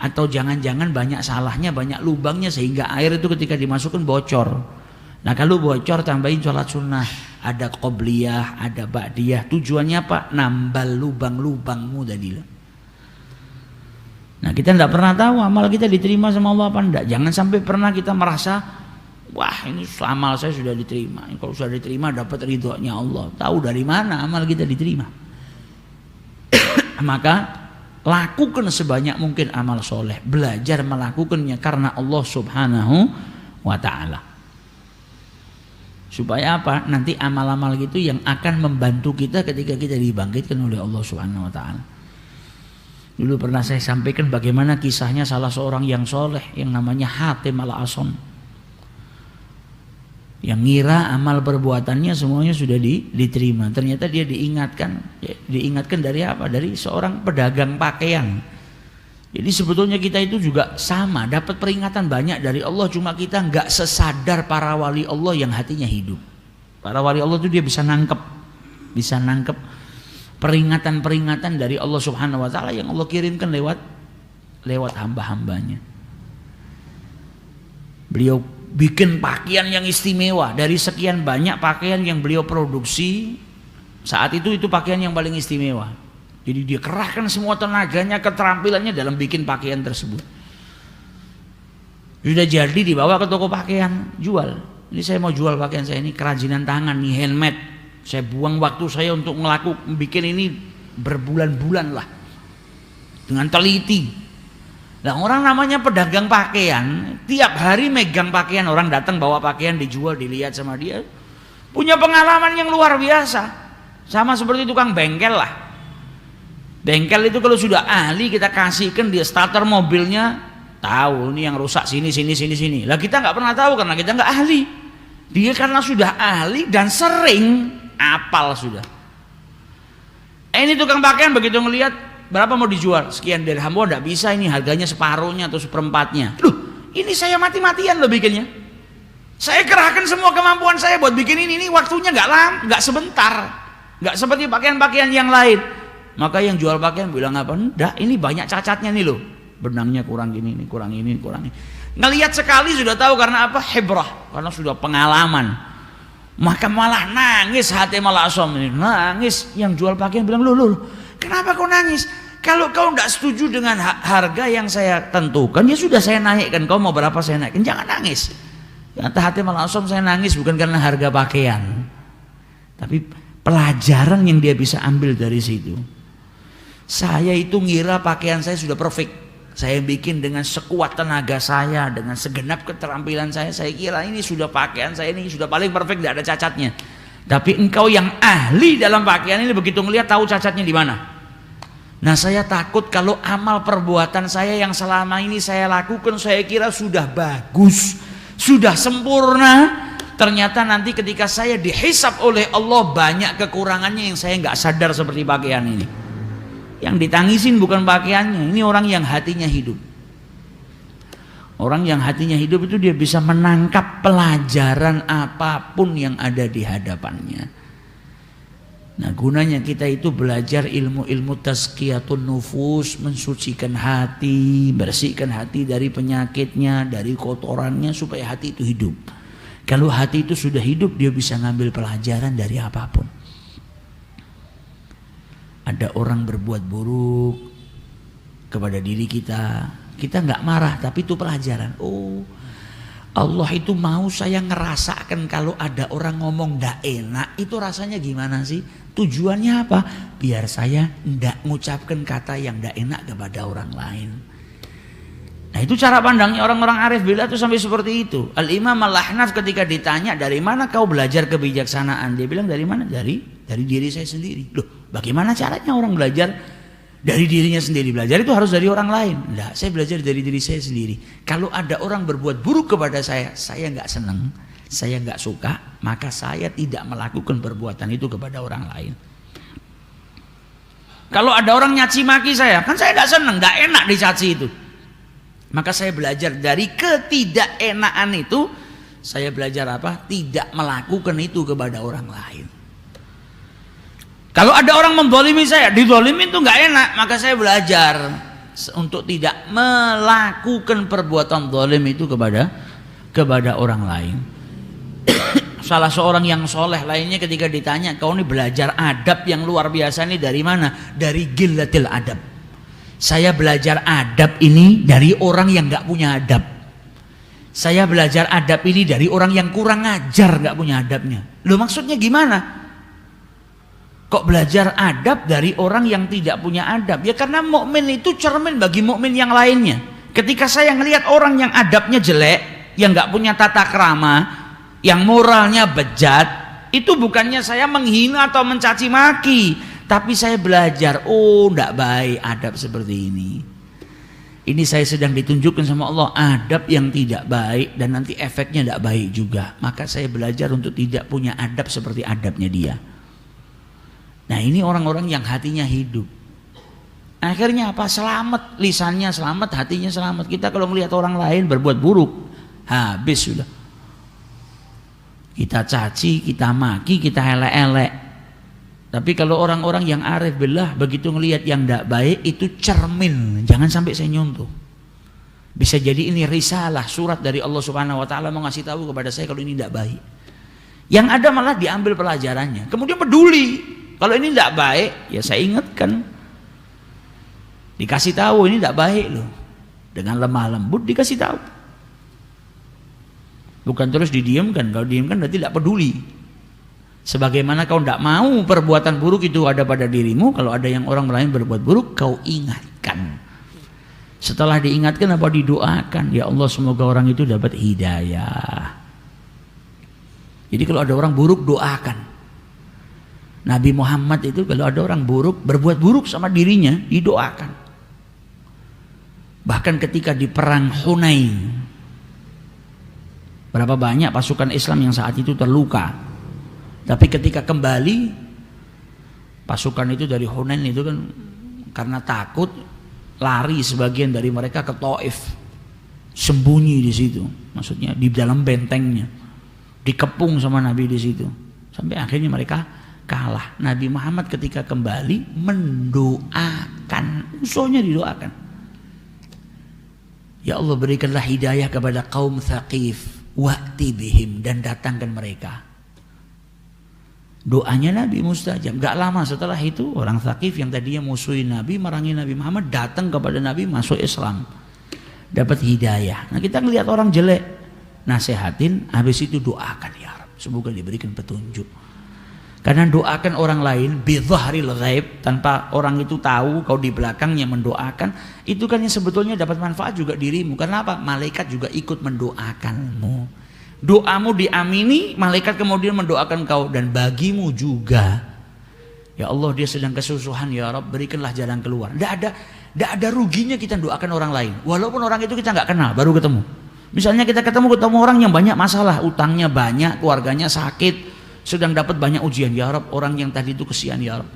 Atau jangan-jangan banyak salahnya, banyak lubangnya sehingga air itu ketika dimasukkan bocor. Nah kalau bocor tambahin sholat sunnah, ada qobliyah, ada ba'diyah. Tujuannya apa? Nambal lubang-lubangmu tadi. Nah kita tidak pernah tahu amal kita diterima sama Allah apa enggak. Jangan sampai pernah kita merasa, wah ini amal saya sudah diterima. Kalau sudah diterima dapat ridhonya Allah. Tahu dari mana amal kita diterima? Maka lakukan sebanyak mungkin amal soleh. Belajar melakukannya karena Allah Subhanahu wa ta'ala. Supaya apa? Nanti amal-amal gitu yang akan membantu kita ketika kita dibangkitkan oleh Allah Subhanahu wa ta'ala. Dulu pernah saya sampaikan bagaimana kisahnya salah seorang yang soleh yang namanya Hatim al-Asam, yang ngira amal perbuatannya semuanya sudah diterima. Ternyata dia diingatkan dari apa? Dari seorang pedagang pakaian. Jadi sebetulnya kita itu juga sama, dapat peringatan banyak dari Allah, cuma kita nggak sesadar para wali Allah yang hatinya hidup. Para wali Allah itu dia bisa nangkep peringatan-peringatan dari Allah Subhanahu wa ta'ala yang Allah kirimkan lewat hamba-hambanya. Beliau bikin pakaian yang istimewa dari sekian banyak pakaian yang beliau produksi saat itu pakaian yang paling istimewa. Jadi dia kerahkan semua tenaganya, keterampilannya dalam bikin pakaian tersebut. Sudah jadi dibawa ke toko pakaian, jual. Ini saya mau jual pakaian saya ini kerajinan tangan nih, handmade. Saya buang waktu saya untuk bikin ini berbulan-bulan lah dengan teliti. Nah orang namanya pedagang pakaian, tiap hari megang pakaian, orang datang bawa pakaian dijual, dilihat sama dia, punya pengalaman yang luar biasa. Sama seperti tukang bengkel lah. Bengkel itu kalau sudah ahli kita kasihkan dia starter mobilnya, tahu ini yang rusak sini. Lah kita nggak pernah tahu karena kita nggak ahli. Dia karena sudah ahli dan sering apal sudah. Ini tukang pakaian begitu ngelihat berapa mau dijual, sekian dirham, oh enggak bisa ini harganya separuhnya atau seperempatnya. Loh, ini saya mati-matian loh bikinnya. Saya kerahkan semua kemampuan saya buat bikin ini waktunya enggak sebentar. Enggak seperti pakaian-pakaian yang lain. Maka yang jual pakaian bilang apa? Enggak, ini banyak cacatnya nih loh. Benangnya kurang ini. Ngelihat sekali sudah tahu karena apa? Hebrah, karena sudah pengalaman. Maka malah nangis hati malah asom ini. Nangis yang jual pakaian bilang, loh, kenapa kau nangis? Kalau kau tidak setuju dengan harga yang saya tentukan, ya sudah saya naikkan. Kau mau berapa saya naikkan? Jangan nangis. Kata hati malah asom, saya nangis bukan karena harga pakaian, tapi pelajaran yang dia bisa ambil dari situ. Saya itu ngira pakaian saya sudah perfect. Saya bikin dengan sekuat tenaga saya, dengan segenap keterampilan saya kira ini sudah pakaian saya ini sudah paling perfect, tidak ada cacatnya. Tapi engkau yang ahli dalam pakaian ini begitu melihat tahu cacatnya di mana. Nah saya takut kalau amal perbuatan saya yang selama ini saya lakukan saya kira sudah bagus, sudah sempurna. Ternyata nanti ketika saya dihisab oleh Allah banyak kekurangannya yang saya nggak sadar seperti pakaian ini. Yang ditangisin bukan pakaiannya, ini orang yang hatinya hidup. Orang yang hatinya hidup itu dia bisa menangkap pelajaran apapun yang ada di hadapannya. Nah gunanya kita itu belajar ilmu-ilmu tazkiyatun nufus, mensucikan hati, bersihkan hati dari penyakitnya, dari kotorannya supaya hati itu hidup. Kalau hati itu sudah hidup dia bisa ngambil pelajaran dari apapun. Ada orang berbuat buruk kepada diri kita, kita nggak marah, tapi itu pelajaran. Oh, Allah itu mau saya ngerasakan kalau ada orang ngomong ndak enak, itu rasanya gimana sih? Tujuannya apa? Biar saya ndak ngucapkan kata yang ndak enak kepada orang lain. Nah itu cara pandangnya orang-orang arif billah itu sampai seperti itu. Al-Imam Al-Ahnaf ketika ditanya dari mana kau belajar kebijaksanaan, dia bilang dari mana? Dari diri saya sendiri. Loh, bagaimana caranya orang belajar dari dirinya sendiri? Belajar itu harus dari orang lain. Enggak, saya belajar dari diri saya sendiri. Kalau ada orang berbuat buruk kepada saya nggak senang. Saya nggak suka, maka saya tidak melakukan perbuatan itu kepada orang lain. Kalau ada orang nyaci maki saya, kan saya nggak seneng, nggak enak dicaci itu. Maka saya belajar dari ketidakenaan itu, saya belajar apa? Tidak melakukan itu kepada orang lain. Kalau ada orang mendolimi saya, didolimi itu nggak enak, maka saya belajar untuk tidak melakukan perbuatan dolim itu kepada orang lain. Salah seorang yang soleh lainnya ketika ditanya, kau ini belajar adab yang luar biasa ini dari mana? Dari gillatil adab. Saya belajar adab ini dari orang yang gak punya adab. Saya belajar adab ini dari orang yang kurang ajar, gak punya adabnya. Loh, maksudnya gimana? Kok belajar adab dari orang yang tidak punya adab? Ya karena mukmin itu cermin bagi mukmin yang lainnya. Ketika saya ngelihat orang yang adabnya jelek, yang gak punya tata krama, yang moralnya bejat, itu bukannya saya menghina atau mencaci maki, tapi saya belajar, oh tidak baik adab seperti ini. Ini saya sedang ditunjukkan sama Allah adab yang tidak baik dan nanti efeknya tidak baik juga. Maka saya belajar untuk tidak punya adab seperti adabnya dia. Nah, ini orang-orang yang hatinya hidup. Akhirnya apa? Selamat, lisannya selamat, hatinya selamat. Kita kalau melihat orang lain berbuat buruk, habis sudah. Kita caci, kita maki, kita elek-elek. Tapi kalau orang-orang yang arif billah begitu ngelihat yang tidak baik itu cermin, jangan sampai saya nyontoh. Bisa jadi ini risalah, surat dari Allah Subhanahu wa taala mau ngasih tahu kepada saya kalau ini tidak baik. Yang ada malah diambil pelajarannya. Kemudian peduli. Kalau ini tidak baik, ya saya ingatkan. Dikasih tahu ini tidak baik loh. Dengan lemah lembut dikasih tahu. Bukan terus didiamkan. Kalau didiamkan berarti tidak peduli. Sebagaimana kau tidak mau perbuatan buruk itu ada pada dirimu, kalau ada yang orang lain berbuat buruk, kau ingatkan. Setelah diingatkan apa didoakan? Ya Allah, semoga orang itu dapat hidayah. Jadi kalau ada orang buruk, doakan. Nabi Muhammad itu kalau ada orang buruk, berbuat buruk sama dirinya, didoakan. Bahkan ketika di perang Hunain, berapa banyak pasukan Islam yang saat itu terluka. Tapi ketika kembali, pasukan itu dari Hunain itu kan karena takut, lari sebagian dari mereka ke Taif, sembunyi di situ. Maksudnya di dalam bentengnya, dikepung sama Nabi di situ. Sampai akhirnya mereka kalah. Nabi Muhammad ketika kembali mendoakan, musuhnya didoakan. Ya Allah, berikanlah hidayah kepada kaum Thaqif. Wa'ti bihim, dan datangkan mereka. Doanya Nabi mustajab. Gak lama setelah itu orang Thaqif yang tadinya musuhin Nabi, merangi Nabi Muhammad, datang kepada Nabi, masuk Islam, dapat hidayah. Nah, kita ngelihat orang jelek, nasehatin, habis itu doakan, ya Rabb, semoga diberikan petunjuk. Karena doakan orang lain bidzahril ghaib, tanpa orang itu tahu kau di belakangnya mendoakan, itu kan yang sebetulnya dapat manfaat juga dirimu. Karena apa? Malaikat juga ikut mendoakanmu. Doamu diamini, malaikat kemudian mendoakan kau, dan bagimu juga. Ya Allah, dia sedang kesusahan, ya Rabb, berikanlah jalan keluar. Tidak ada ruginya kita doakan orang lain, walaupun orang itu kita nggak kenal, baru ketemu. Misalnya kita ketemu orang yang banyak masalah, utangnya banyak, keluarganya sakit, sedang dapat banyak ujian, ya Rabb, orang yang tadi itu kesian, ya Rabb,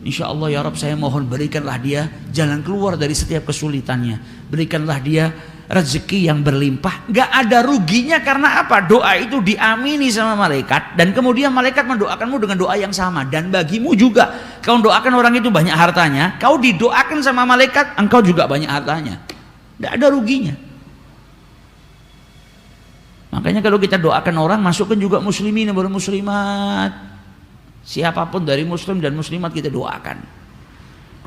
insya Allah ya Rabb, saya mohon berikanlah dia jalan keluar dari setiap kesulitannya, berikanlah dia rezeki yang berlimpah. Gak ada ruginya, karena apa? Doa itu diamini sama malaikat, dan kemudian malaikat mendoakanmu dengan doa yang sama. Dan bagimu juga, kau doakan orang itu banyak hartanya, kau didoakan sama malaikat, engkau juga banyak hartanya. Gak ada ruginya. Makanya kalau kita doakan orang, masukkan juga muslimin dan muslimat. Siapapun dari muslim dan muslimat kita doakan.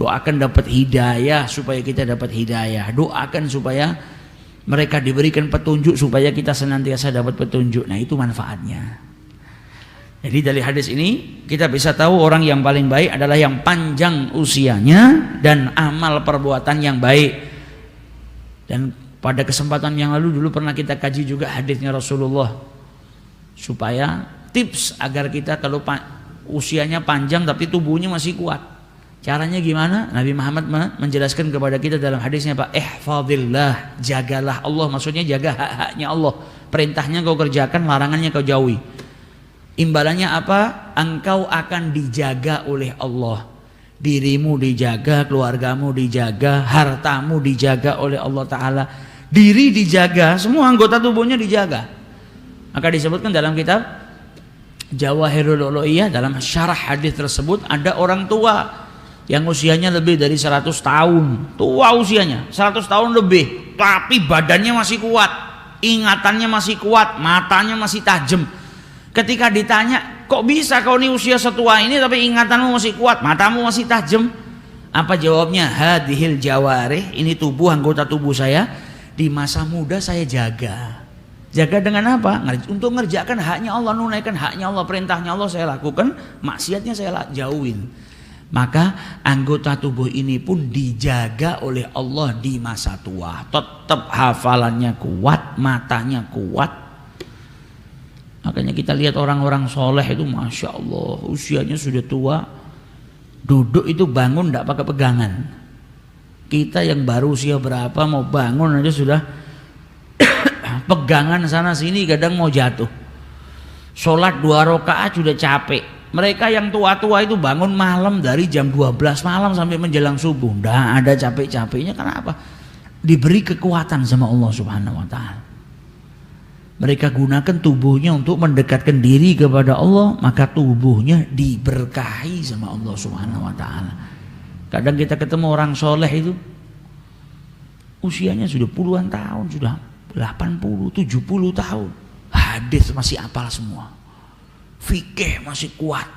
Doakan dapat hidayah, supaya kita dapat hidayah. Doakan supaya mereka diberikan petunjuk, supaya kita senantiasa dapat petunjuk. Nah, itu manfaatnya. Jadi dari hadis ini kita bisa tahu orang yang paling baik adalah yang panjang usianya dan amal perbuatan yang baik. Dan pada kesempatan yang lalu dulu pernah kita kaji juga hadisnya Rasulullah, supaya tips agar kita kalau usianya panjang tapi tubuhnya masih kuat. Caranya gimana? Nabi Muhammad menjelaskan kepada kita dalam hadisnya, Pak, ihfazillah, jagalah Allah, maksudnya jaga hak-haknya Allah. Perintahnya kau kerjakan, larangannya kau jauhi. Imbalannya apa? Engkau akan dijaga oleh Allah. Dirimu dijaga, keluargamu dijaga, hartamu dijaga oleh Allah Ta'ala. Diri dijaga, semua anggota tubuhnya dijaga. Maka disebutkan dalam kitab Jawahirul Ulu'iyah, dalam syarah hadis tersebut, ada orang tua yang usianya lebih dari 100 tahun. Tua usianya, 100 tahun lebih, tapi badannya masih kuat, ingatannya masih kuat, matanya masih tajam. Ketika ditanya, kok bisa kau ini usia setua ini tapi ingatanmu masih kuat, matamu masih tajam? Apa jawabnya? Hadhil jawarih, ini tubuh, anggota tubuh saya, di masa muda saya jaga. Jaga dengan apa? Untuk ngerjakan haknya Allah, nunaikan haknya Allah, perintahnya Allah saya lakukan, maksiatnya saya jauhin. Maka anggota tubuh ini pun dijaga oleh Allah di masa tua. Tetap hafalannya kuat, matanya kuat. Makanya kita lihat orang-orang soleh itu, Masya Allah, usianya sudah tua, duduk itu bangun tidak pakai pegangan. Kita yang baru usia berapa mau bangun aja sudah pegangan sana sini, kadang mau jatuh. Sholat 2 rakaat sudah capek. Mereka yang tua-tua itu bangun malam dari jam 12 malam sampai menjelang subuh. Tidak ada capek-capeknya. Kenapa? Diberi kekuatan sama Allah Subhanahu wa Ta'ala. Mereka gunakan tubuhnya untuk mendekatkan diri kepada Allah, maka tubuhnya diberkahi sama Allah Subhanahu wa Ta'ala. Kadang kita ketemu orang soleh itu usianya sudah puluhan tahun, sudah 80, 70 tahun. Hadis masih hafal semua. Fikih masih kuat.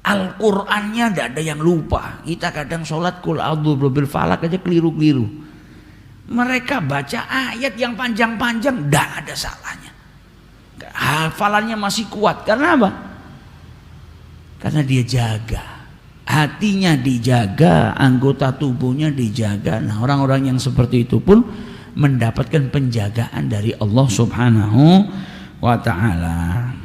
Al-Qur'annya tidak ada yang lupa. Kita kadang sholat kul a'udzu birabbil falaq aja keliru-keliru. Mereka baca ayat yang panjang-panjang tidak ada salahnya. Hafalannya masih kuat. Karena apa? Karena dia jaga. Hatinya dijaga, anggota tubuhnya dijaga. Nah, orang-orang yang seperti itu pun mendapatkan penjagaan dari Allah Subhanahu wa Ta'ala.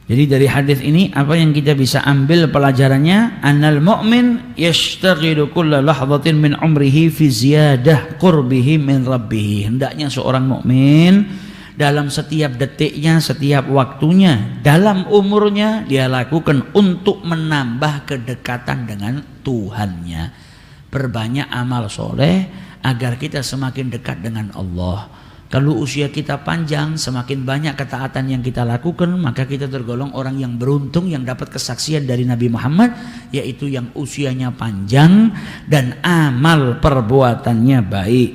Jadi dari hadis ini apa yang kita bisa ambil pelajarannya? Annal mu'min yashtaghilu kulla lahzatin min umrihi fi ziyadah qurbihi min rabbih. Hendaknya seorang mukmin dalam setiap detiknya, setiap waktunya, dalam umurnya dia lakukan untuk menambah kedekatan dengan Tuhannya. Perbanyak amal soleh agar kita semakin dekat dengan Allah. Kalau usia kita panjang, semakin banyak ketaatan yang kita lakukan, maka kita tergolong orang yang beruntung yang dapat kesaksian dari Nabi Muhammad, yaitu yang usianya panjang dan amal perbuatannya baik.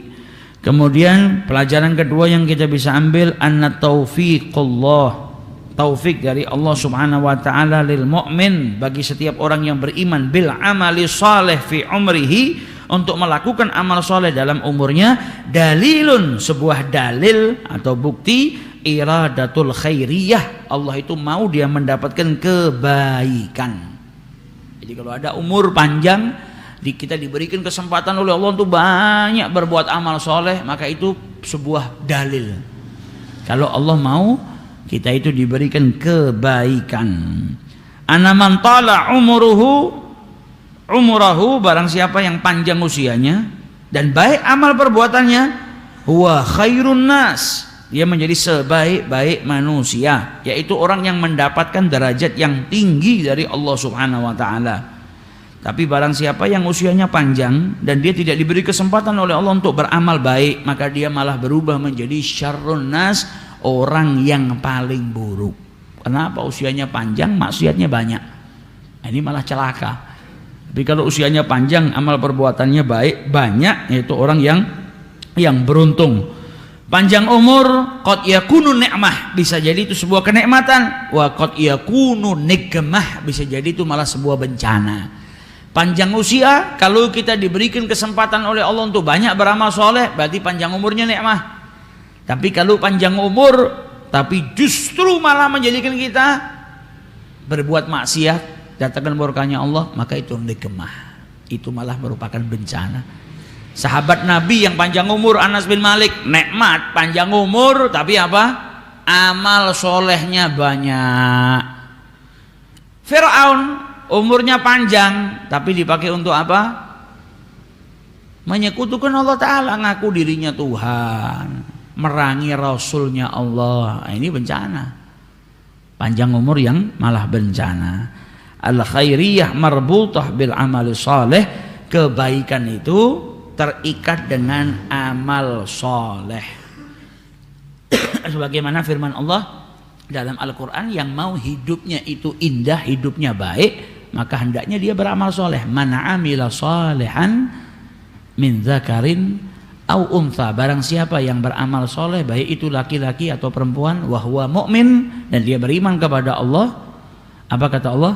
Kemudian pelajaran kedua yang kita bisa ambil, anna taufiqullah, taufik dari Allah Subhanahu wa Ta'ala lil mu'min, bagi setiap orang yang beriman, bil amali saleh fi umrihi, untuk melakukan amal soleh dalam umurnya, dalilun, sebuah dalil atau bukti, iradatul khairiyah, Allah itu mau dia mendapatkan kebaikan. Jadi kalau ada umur panjang, kita diberikan kesempatan oleh Allah untuk banyak berbuat amal soleh, maka itu sebuah dalil kalau Allah mau kita itu diberikan kebaikan. Anaman tala umurahu, barang siapa yang panjang usianya dan baik amal perbuatannya, huwa khairun nas, dia menjadi sebaik-baik manusia, yaitu orang yang mendapatkan derajat yang tinggi dari Allah Subhanahu wa Ta'ala. Tapi barang siapa yang usianya panjang dan dia tidak diberi kesempatan oleh Allah untuk beramal baik, maka dia malah berubah menjadi syarrun nas, orang yang paling buruk. Kenapa? Usianya panjang, maksiatnya banyak. Nah, ini malah celaka. Tapi kalau usianya panjang, amal perbuatannya baik, banyak, yaitu orang yang beruntung. Panjang umur, qad yakunu ni'mah, bisa jadi itu sebuah kenikmatan, wa qad yakunu nikmah, bisa jadi itu malah sebuah bencana. Panjang usia, kalau kita diberikan kesempatan oleh Allah untuk banyak beramal soleh, berarti panjang umurnya nikmah. Tapi kalau panjang umur, tapi justru malah menjadikan kita berbuat maksiat, datangkan murkanya Allah, maka itu nikmah, itu malah merupakan bencana. Sahabat Nabi yang panjang umur, Anas bin Malik, nikmat panjang umur, tapi apa? Amal solehnya banyak. Fir'aun umurnya panjang tapi dipakai untuk apa? Menyekutukan Allah Ta'ala, ngaku dirinya Tuhan, merangi Rasulnya Allah. Ini bencana. Panjang umur yang malah bencana. Al-khairiyah marbutah bil amali saleh. Kebaikan itu terikat dengan amal soleh. Sebagaimana firman Allah dalam Al-Quran, yang mau hidupnya itu indah, hidupnya baik, maka hendaknya dia beramal soleh. Man amila salihan min dzakarin au untha, barang siapa yang beramal soleh, baik itu laki-laki atau perempuan, wa huwa mu'min, dan dia beriman kepada Allah, apa kata Allah?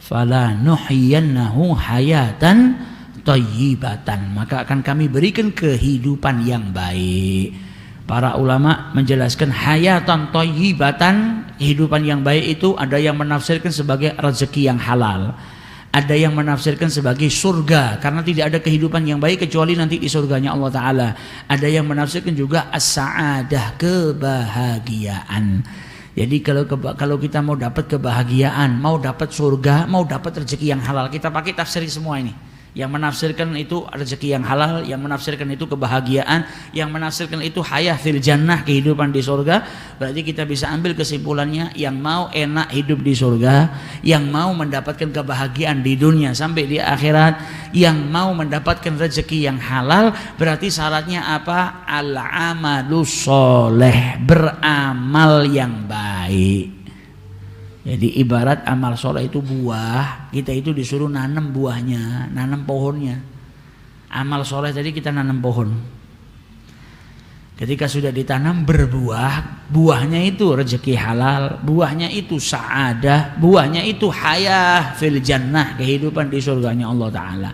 Fala nuhyiyannahu hayatan thayyibatan, maka akan kami berikan kehidupan yang baik. Para ulama menjelaskan hayatan thayyibatan, kehidupan yang baik itu ada yang menafsirkan sebagai rezeki yang halal, ada yang menafsirkan sebagai surga, karena tidak ada kehidupan yang baik kecuali nanti di surganya Allah Ta'ala. Ada yang menafsirkan juga as-sa'adah, kebahagiaan. Jadi kalau kita mau dapat kebahagiaan, mau dapat surga, mau dapat rezeki yang halal, kita pakai tafsir semua ini. Yang menafsirkan itu rezeki yang halal, yang menafsirkan itu kebahagiaan, yang menafsirkan itu hayah fil jannah, kehidupan di surga. Berarti kita bisa ambil kesimpulannya, yang mau enak hidup di surga, yang mau mendapatkan kebahagiaan di dunia sampai di akhirat, yang mau mendapatkan rezeki yang halal, berarti syaratnya apa? Al-amalus soleh, beramal yang baik. Jadi ibarat amal soleh itu buah, kita itu disuruh nanam buahnya, nanam pohonnya. Amal soleh tadi kita nanam pohon. Ketika sudah ditanam berbuah, buahnya itu rezeki halal, buahnya itu sa'adah, buahnya itu hayah fil jannah, kehidupan di surganya Allah Ta'ala.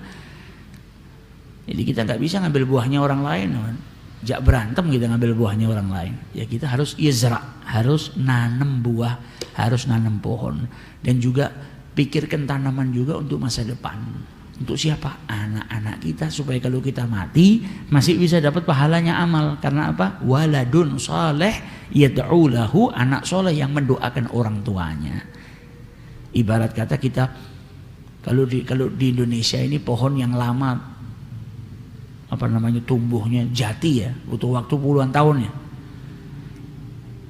Jadi kita nggak bisa ngambil buahnya orang lain, jak berantem kita ngambil buahnya orang lain. Ya kita harus izra, harus nanam buah, harus nanam pohon, dan juga pikirkan tanaman juga untuk masa depan. Untuk siapa? Anak-anak kita, supaya kalau kita mati masih bisa dapat pahalanya amal. Karena apa? Waladun soleh yad'u lahu, anak soleh yang mendoakan orang tuanya. Ibarat kata kita kalau di Indonesia ini pohon yang lama apa namanya tumbuhnya jati ya, butuh waktu puluhan tahun ya.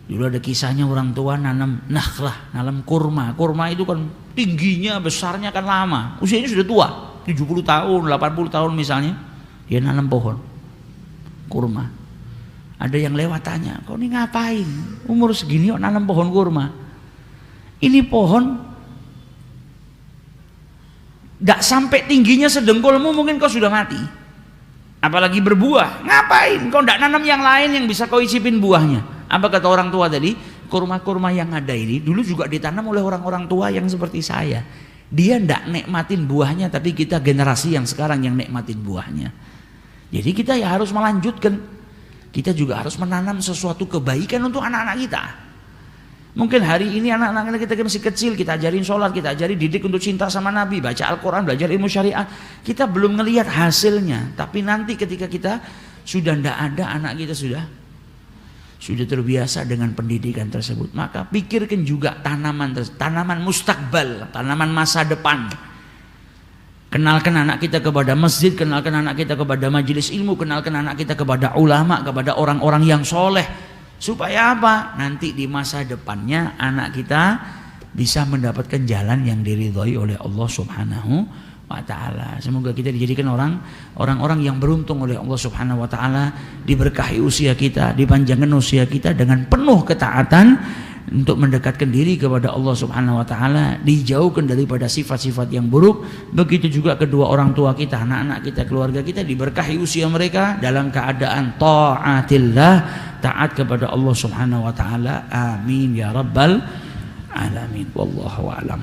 Dulu ada kisahnya orang tua nanam nakhlah, nanam kurma. Kurma itu kan tingginya, besarnya kan lama. Usianya sudah tua, 70 tahun, 80 tahun misalnya. Dia nanam pohon kurma. Ada yang lewat tanya, kau ini ngapain? Umur segini kok nanam pohon kurma? Ini pohon gak sampai tingginya sedengkulmu, mungkin kau sudah mati. Apalagi berbuah. Ngapain? Kau gak nanam yang lain yang bisa kau isipin buahnya? Apa kata orang tua tadi? Kurma-kurma yang ada ini dulu juga ditanam oleh orang-orang tua yang seperti saya. Dia ndak nikmatin buahnya, tapi kita generasi yang sekarang yang nikmatin buahnya. Jadi kita ya harus melanjutkan. Kita juga harus menanam sesuatu kebaikan untuk anak-anak kita. Mungkin hari ini anak-anak kita masih kecil, kita ajarin sholat, kita ajarin didik untuk cinta sama Nabi, baca Al-Quran, belajar ilmu syariat. Kita belum ngelihat hasilnya, tapi nanti ketika kita sudah ndak ada, anak kita sudah terbiasa dengan pendidikan tersebut, maka pikirkan juga tanaman mustakbal, tanaman masa depan. Kenalkan anak kita kepada masjid, kenalkan anak kita kepada majelis ilmu, kenalkan anak kita kepada ulama, kepada orang-orang yang soleh, supaya apa? Nanti di masa depannya anak kita bisa mendapatkan jalan yang diridhoi oleh Allah Subhanahu wa ta'ala. Semoga kita dijadikan orang-orang yang beruntung oleh Allah Subhanahu wa ta'ala, diberkahi usia kita, dipanjangkan usia kita dengan penuh ketaatan untuk mendekatkan diri kepada Allah Subhanahu wa ta'ala, dijauhkan daripada sifat-sifat yang buruk. Begitu juga kedua orang tua kita, anak-anak kita, keluarga kita, diberkahi usia mereka dalam keadaan ta'atillah, taat kepada Allah Subhanahu wa ta'ala. Amin ya rabbal alamin. Wallahu a'lam.